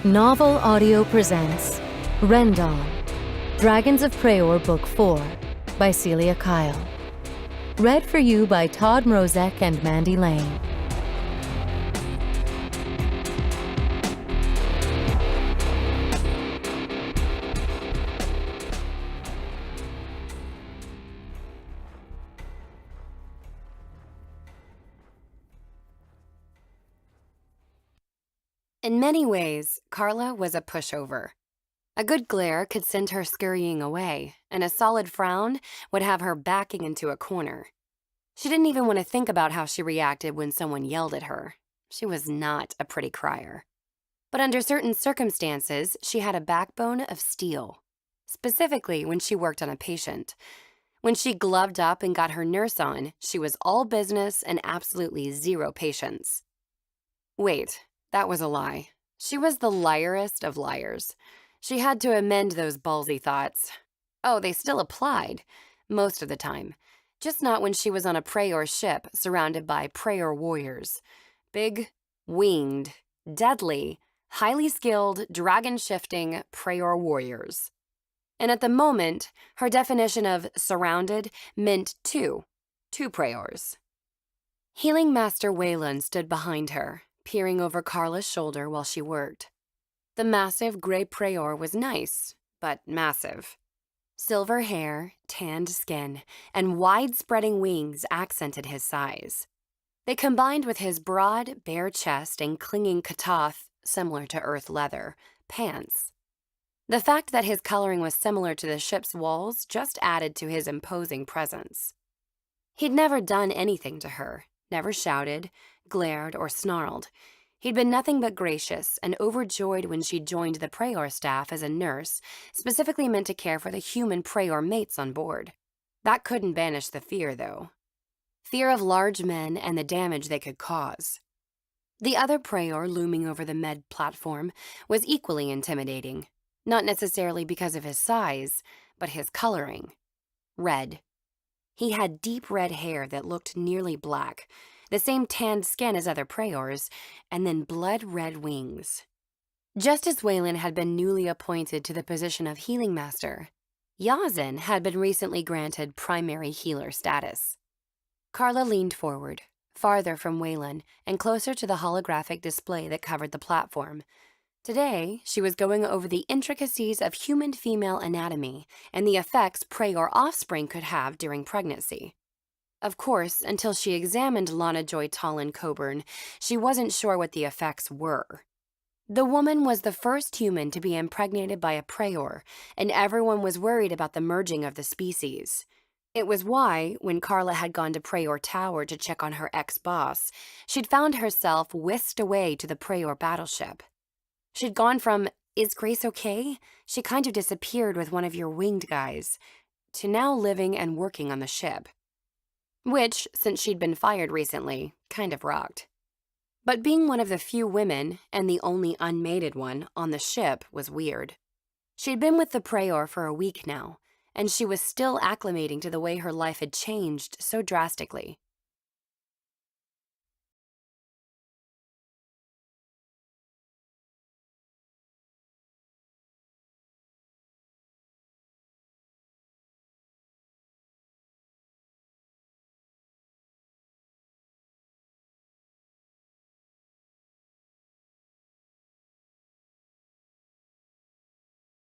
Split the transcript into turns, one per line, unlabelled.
Novel Audio presents Rendan, Dragons of Preor Book 4 by Celia Kyle. Read for you by Todd, Mrozek, and Mandy Lane.
In many ways, Carla was a pushover. A good glare could send her scurrying away, and a solid frown would have her backing into a corner. She didn't even want to think about how she reacted when someone yelled at her. She was not a pretty crier. But under certain circumstances, she had a backbone of steel, specifically when she worked on a patient. When she gloved up and got her nurse on, she was all business and absolutely zero patience. Wait. That was a lie. She was the liarest of liars. She had to amend those ballsy thoughts. Oh, they still applied, most of the time. Just not when she was on a Preor ship surrounded by Preor warriors. Big, winged, deadly, highly skilled, dragon-shifting Preor warriors. And at the moment, her definition of surrounded meant two Preors. Healing Master Wayland stood behind her, peering over Carla's shoulder while she worked. The massive gray Preor was nice, but massive. Silver hair, tanned skin, and wide-spreading wings accented his size. They combined with his broad, bare chest and clinging katath, similar to earth leather, pants. The fact that his coloring was similar to the ship's walls just added to his imposing presence. He'd never done anything to her, never shouted, glared, or snarled. He'd been nothing but gracious and overjoyed when she joined the Preor staff as a nurse, specifically meant to care for the human-Preor mates on board. That couldn't banish the fear, though. Fear of large men and the damage they could cause. The other Preor looming over the med platform was equally intimidating, not necessarily because of his size, but his coloring. Red. He had deep red hair that looked nearly black, the same tanned skin as other Preors, and then blood-red wings. Just as Wayland had been newly appointed to the position of Healing Master, Yazin had been recently granted primary healer status. Carla leaned forward, farther from Wayland and closer to the holographic display that covered the platform. Today, she was going over the intricacies of human female anatomy and the effects Preor offspring could have during pregnancy. Of course, until she examined Lana Joy Tollin Coburn, she wasn't sure what the effects were. The woman was the first human to be impregnated by a Preor, and everyone was worried about the merging of the species. It was why, when Carla had gone to Preor Tower to check on her ex-boss, she'd found herself whisked away to the Preor battleship. She'd gone from, "Is Grace okay? She kind of disappeared with one of your winged guys," to now living and working on the ship. Which, since she'd been fired recently, kind of rocked. But being one of the few women, and the only unmated one, on the ship was weird. She'd been with the Preor for a week now, and she was still acclimating to the way her life had changed so drastically.